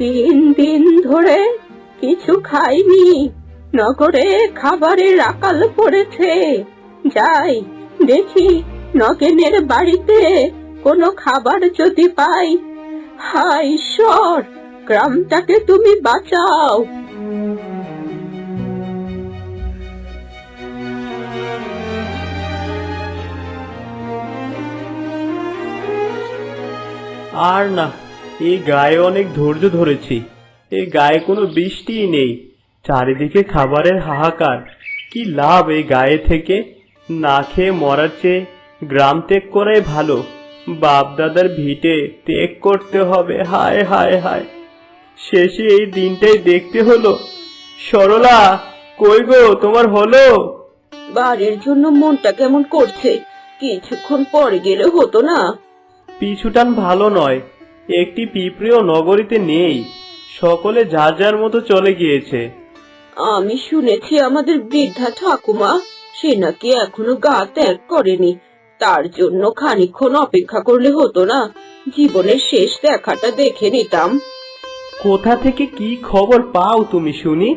3 দিন ধরে কিছু খাইনি। নগরে খাবারের আকাল পড়েছে। যাই দেখি নগেনের বাড়িতে কোনো খাবার যদি পাই। হায় ঈশ্বর, গ্রামটাকে তুমি বাঁচাও। আর না, এই গায়ে অনেক ধৈর্য ধরেছি। এই গায়ে কোনো বৃষ্টিই নেই, চারিদিকে খাবারের হাহাকার। কি লাভ এই গায়ে থেকে? না খেয়ে মরার চেয়ে গ্রাম ত্যাগ করাই ভালো। বাপ দাদার ভিটে ত্যাগ করতে হবে। হায় হায় হায়, শেষে এই দিনটাই দেখতে হলো। সরলা, কই গো, তোমার হলো? বাড়ির জন্য মনটা কেমন করছে, কিছুক্ষণ পরে গেলে হতো না? পিছুটান ভালো নয়। একটি পিঁপড়েও নগরীতে নেই, সকলে যার যার মতো চলে গিয়েছে। আমি শুনেছি আমাদের বৃদ্ধা ঠাকুমা, সে নাকি এখনো গা ত্যাগ করেনি। তার জন্য খানিকক্ষণ অপেক্ষা করলে হতো না? জীবনের শেষ দেখাটা দেখে নিতাম। কোথা থেকে কি খবর পাও তুমি শুনি?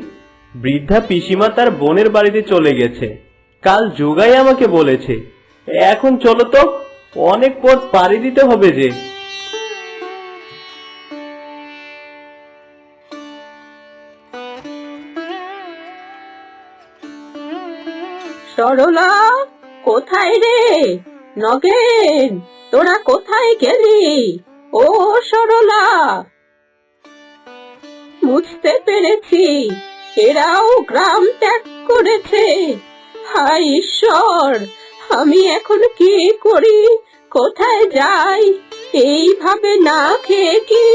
বৃদ্ধা পিসিমা তার বোনের বাড়িতে চলে গেছে, কাল যোগাই আমাকে বলেছে। এখন চলো তো, অনেক পথ পাড়ি দিতে হবে যে। সরলা, কোথায় রে? নগেন, তোরা কোথায় গেলি? ও সরলা, বুঝতে পেরেছি এরাও গ্রাম ত্যাগ করেছে। হায় ঈশ্বর, আমি এখন কি করি, কোথায় যাই? এইভাবে না খেয়ে কি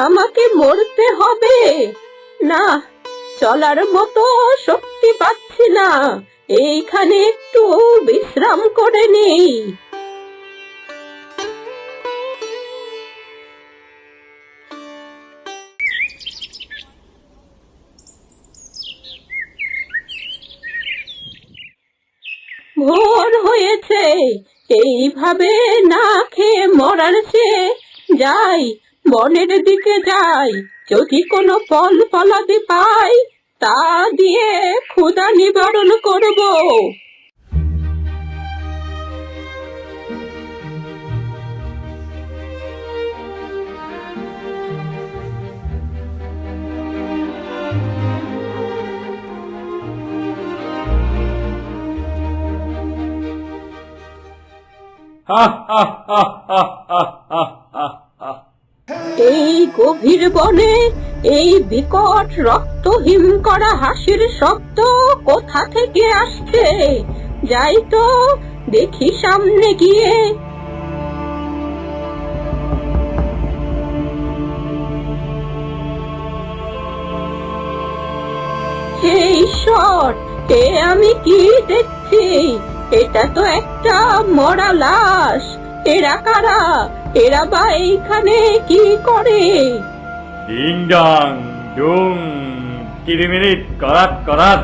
আমাকে মরতে হবে? না, চলার মতো শক্তি পাচ্ছি না। এইখানে একটু বিশ্রাম করে নেই। ভোর হয়েছে, এইভাবে না খেয়ে মরার চেয়ে যাই বনের দিকে যাই। যদি কোনো ফল ফলাদি পাই, তা দিয়ে ক্ষুধা নিবারণ করব। এই গভীর বনে এই বিকট রক্তহীন করা হাসির শব্দ কোথা থেকে আসছে? যাই তো দেখি সামনে গিয়ে। হে ঈশ্বর, এ আমি কি দেখছি? এটা তো একটা মরা লাশ। এরা কারা? এরা বা এইখানে কি করে? ডিং ডাং ডুং, কিরিমিরিট করাত করাত,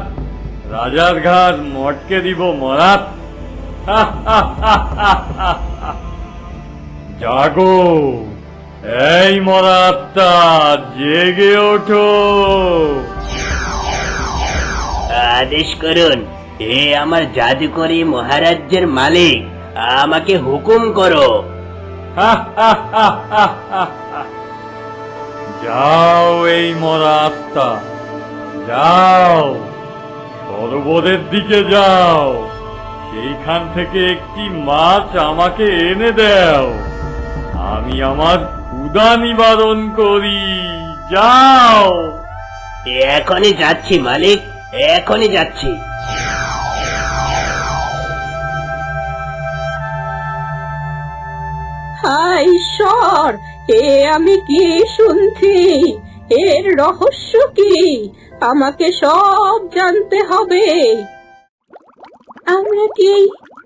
রাজার ঘাট মটকে দিব মরাত। জাগো, এই মরা আত্মা, জেগে ওঠো। আদেশ করুন, হে আমার জাদুকরী মহারাজ্যের মালিক, আমাকে হুকুম করো। যাও এই মরা আত্মা, যাও সরোবরের দিকে যাও। সেইখান থেকে একটি মাছ আমাকে এনে দাও, আমি আমার ক্ষুধা নিবারণ করি। যাও। এখনই যাচ্ছি মালিক, এখনই যাচ্ছি। হায় ঈশ্বর, এ আমি কি শুনছি? এর রহস্য কি? আমাকে সব জানতে হবে। আমরা কি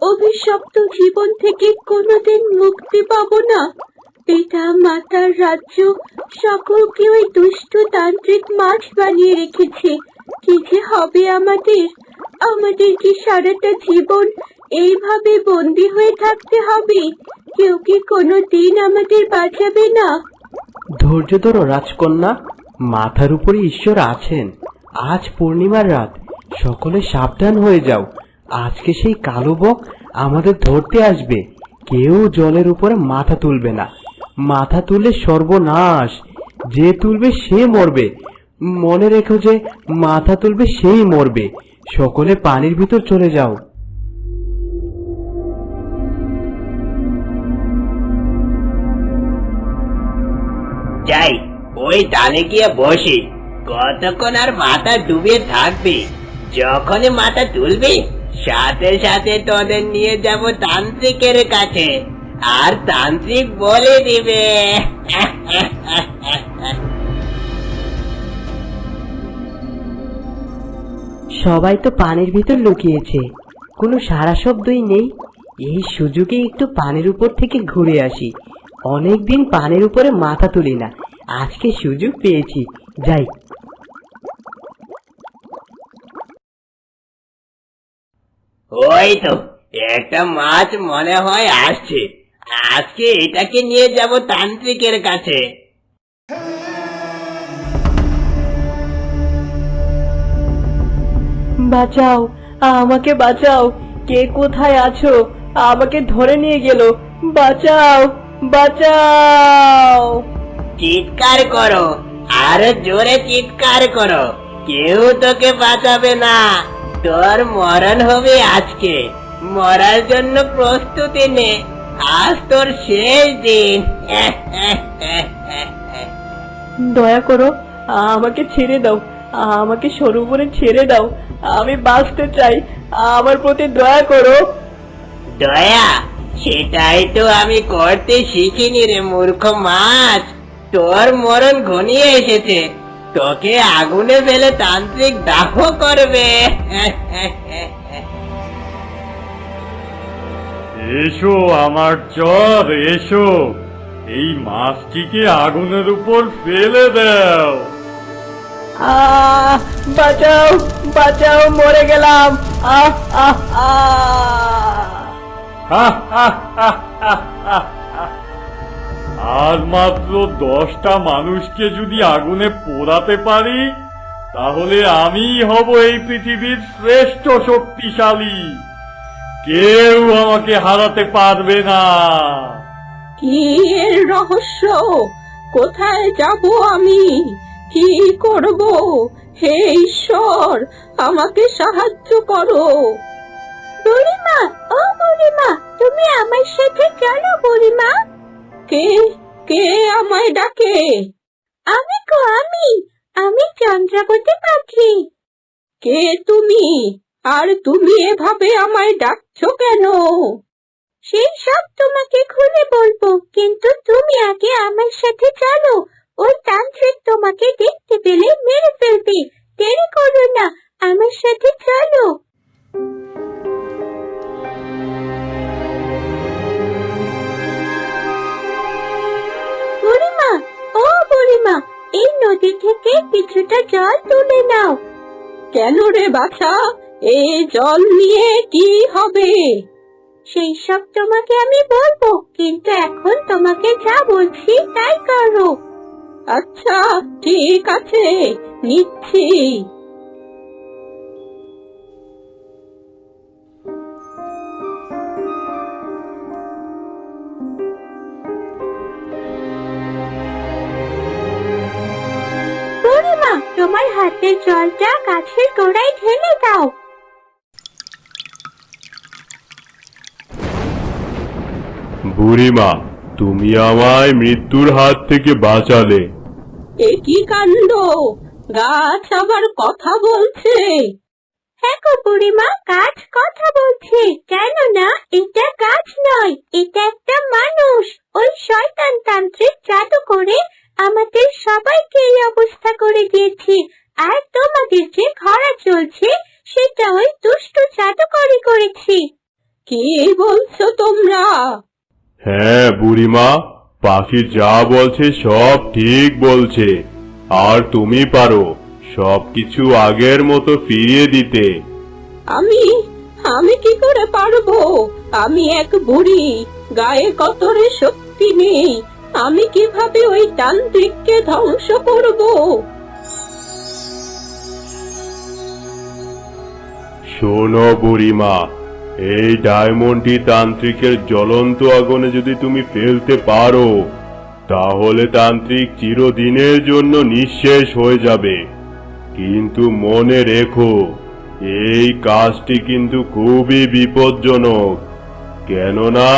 অভিশপ্ত জীবন থেকে কোনোদিন মুক্তি পাবো না? পিতা মাতার রাজ্য সকলকে ওই দুষ্ট তান্ত্রিক মাছ বানিয়ে রেখেছে। কি যে হবে আমাদের? আমাদের কি সারাটা জীবন এইভাবে বন্দী হয়ে থাকতে হবে? কেউ কি কোনোদিন আমাদের বাঁচাবে না? ধৈর্য ধরো রাজকন্যা, মাথার উপরে ঈশ্বর আছেন। আজ পূর্ণিমার রাত, সকলে সাবধান হয়ে যাও। আজকে সেই কালো বক আমাদের ধরতে আসবে। কেউ জলের উপরে মাথা তুলবে না। মাথা তুললে সর্বনাশ। যে তুলবে সে মরবে। মনে রেখো যে মাথা তুলবে সেই মরবে। সকলে পানির ভিতর চলে যাও। যাই, ওই ডালে গিয়ে বসি। কতক্ষণ আর মাথা ডুবিয়ে থাকবি? যখনই মাথা তুলবি সাথে সাথে তোদের নিয়ে যাব তান্ত্রিকের কাছে, আর তান্ত্রিক বলে দিবে। সবাই তো পানির ভিতর লুকিয়েছে, কোনো সারা শব্দই নেই। এই সুযোগে একটু পানির উপর থেকে ঘুরে আসি। অনেকদিন পানির উপরে মাথা তুলি না, আজকে সুযোগ পেয়েছি, যাই। ওই তো একটা মাছ মনে হয় আসছে। আজকে এটাকে নিয়ে যাব তান্ত্রিকের কাছে। বাঁচাও, আমাকে বাঁচাও। কে কোথায় আছো? আমাকে ধরে নিয়ে গেল। বাঁচাও, বাঁচাও। চিৎকার করো, আরো জোরে চিৎকার করো। কেউ তোকে বাঁচাবে না। তোর মরণ হবে আজকে। মরার জন্য প্রস্তুতি নে। আজ তোর শেষ দিন। দয়া করো, আমাকে ছেড়ে দাও। আমাকে সরোবরে ছেড়ে দাও। আমি বাঁচতে চাই, আমার প্রতি দয়া করো। দয়া? সেটাই তো আমি করতে শিখিনি রে মূর্খ মাছ। তোর মরণ ঘনিয়ে এসেছে। তোকে আগুনে ফেলে তান্ত্রিক দাহ করবে। এসো আমার চর, এসো। এই মাছটিকে আগুনের উপর ফেলে দাও। বাঁচাও, বাঁচাও, মরে গেলাম। আহ আহ আর মাত্র 10টা মানুষকে যদি আগুনে পোড়াতে পারি, তাহলে আমিই হব এই পৃথিবীর শ্রেষ্ঠ শক্তিশালী। কেউ আমাকে হারাতে পারবে না। কি এর রহস্য? কোথায় যাব আমি? কি করব? হে ঈশ্বর, আমাকে সাহায্য করো। বুড়িমা, ও বুড়িমা, তুমি আমার সাথে চলো। বুড়িমা, কে কে আমায় ডাকে? আমি আমি চন্দ্রাবতী পাখি। কে তুমি? আর তুমি এভাবে আমায় ডাকছো কেন? সেই সব তোমাকে খুলে বলবো, কিন্তু তুমি আগে আমার সাথে চলো। ওই তান্ত্রিক তোমাকে দেখতে পেলে মেরে ফেলবে। দেরি করো না, আমার সাথে চলো। বুড়িমা, ও বুড়িমা, এই নদী থেকে কিছুটা জল তুলে নাও। কেন রে বাছা? এই জল নিয়ে কি হবে? সেই সব তোমাকে আমি বলবো, কিন্তু এখন তোমাকে যা বলছি তাই করো। আচ্ছা, ঠিক আছে, নিচ্ছি। বুড়িমা, তোমার হাতের জলটা গাছের গোড়ায় ঢেলে দাও। বুড়িমা, তুমি আমায় মৃত্যুর হাত থেকে বাঁচালে। এ কি কাণ্ড! গাছ আবার কথা বলছে। হ্যাঁ গো বুড়িমা, গাছ কথা বলছে। কেন না, এটা গাছ নয়, এটা একটা মানুষ। ওই শয়তান তান্ত্রিক জাদু করে আমাদের সবাইকে এই অবস্থা করে দিয়েছে। আর তোমাদের যে খরা চলছে সেটা ওই দুষ্ট জাদুকরই করেছে। কি বলছো তোমরা? হ্যাঁ বুড়িমা, পাখি যা বলছে সব ঠিক বলছে। আর তুমি পারো সবকিছু আগের মতো ফিরিয়ে দিতে। আমি আমি কি করে পারবো? আমি এক বুড়ি, গায়ে কতরে শক্তি নেই। আমি কিভাবে ওই তান্ত্রিককে ধ্বংস করব? শোনো বুড়িমা, এই ডায়মন্ডটি তান্ত্রিকের জ্বলন্ত আগুনে যদি তুমি ফেলতে পারো, তাহলে তান্ত্রিক চিরদিনের জন্য নিঃশেষ হয়ে যাবে। কিন্তু মনে রেখো, এই কাজটি কিন্তু খুবই বিপজ্জনক। কেননা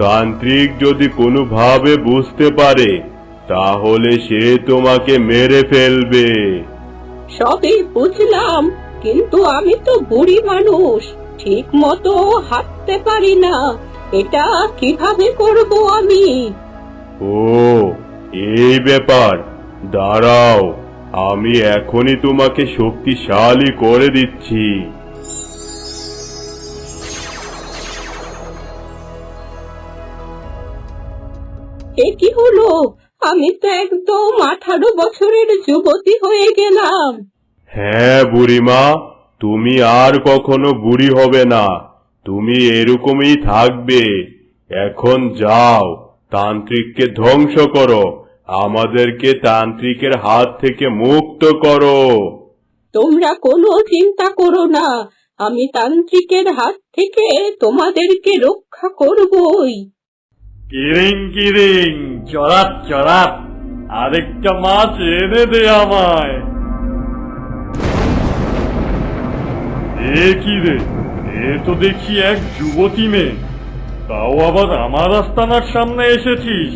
তান্ত্রিক যদি কোনোভাবে বুঝতে পারে, তাহলে সে তোমাকে মেরে ফেলবে। সবই বুঝলাম, কিন্তু আমি তো বুড়ি মানুষ, ঠিক মতো হাঁটতে পারি না। এটা কিভাবে করব আমি? ও, এই ব্যাপার। দাঁড়াও, আমি এখনই তোমাকে শক্তিশালী করে দিচ্ছি। এ কি হলো? আমি তো একদম 18 বছরের যুবতী হয়ে গেলাম। হ্যাঁ বুড়িমা, তুমি আর কখনো বুড়ি হবে না, তুমি এরকমই থাকবে। এখন যাও, তান্ত্রিককে ধ্বংস করো, আমাদেরকে তান্ত্রিকের হাত থেকে মুক্ত করো। তোমরা কোনো চিন্তা করো না, আমি তান্ত্রিকের হাত থেকে তোমাদেরকে রক্ষা করবই। কিরিং কিরিং, চড়াপ চড়াপ, আরেকটা মাছ এনে দে আমায়। এ কি রে, এ তো দেখি এক যুবতী মেয়ে, তাও আবার আমার আস্তানার সামনে এসেছিস।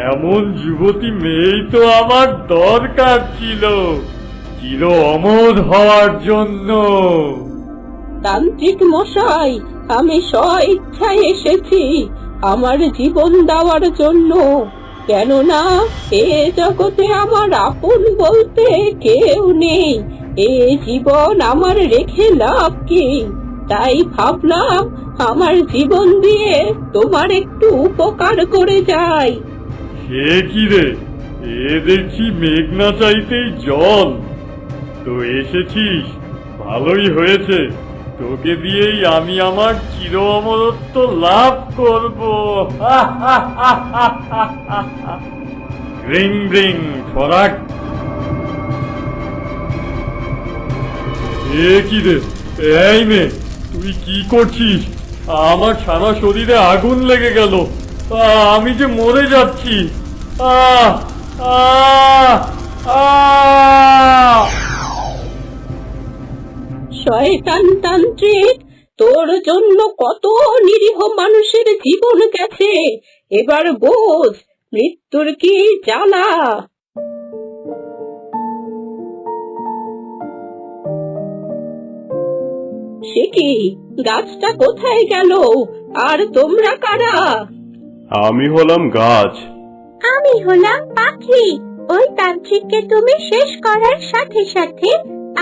এমন যুবতী মেয়েই তো আমার দরকার ছিল, চির অমর হওয়ার জন্য। তান্ত্রিক মশাই, আমি স্ব-ইচ্ছায় এসেছি আমার জীবন দেওয়ার জন্য। কেননা এ জগতে আমার আপন বলতে কেউ নেই। এ জীবন আমার রেখে লাভ কি? তাই ভাবলাম আমার জীবন দিয়ে তোমার একটু উপকার করে যাই। সে কি রে, এ দেখছি মেঘনা চাইতেই জল। তো এসেছিস, ভালোই হয়েছে, তোকে দিয়েই আমি আমার চির অমরত্ব লাভ করব। Ring ring ফরাক। এ কি রে, এই মে, তুই কি করছিস? আমার সারা শরীরে আগুন লেগে গেল, আমি যে মরে যাচ্ছি। আহ আহ আহ শয়তান তান্ত্রিক, তোর জন্য কত নিরীহ মানুষের জীবন গেছে, এবার বোঝ মৃত্যুর কি জ্বালা। সে কি, গাছটা কোথায় গেল? আর তোমরা কারা? আমি হলাম গাছ। আমি হলাম পাখি। ওই তান্ত্রিককে তুমি শেষ করার সাথে সাথে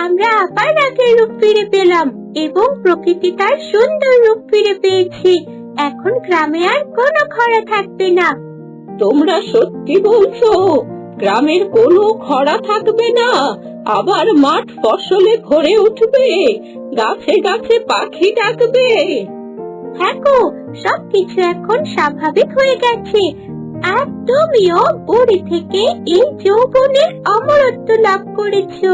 আমরা আবার আগের রূপ ফিরে পেলাম এবং প্রকৃতি তার সুন্দর রূপ ফিরে পেয়েছি। এখন গ্রামে আর কোনো খরা থাকবে না। তোমরা সত্যি বলছো? গ্রামের কোনো খরা থাকবে না, আবার মাঠ ফসলে ভরে উঠবে, গাছে গাছে পাখি ডাকবে। হ্যাঁ গো, সবকিছু এখন স্বাভাবিক হয়ে গেছে। আর তুমিও বুড়ি থেকে এই যৌবনের অমরত্ব লাভ করেছো।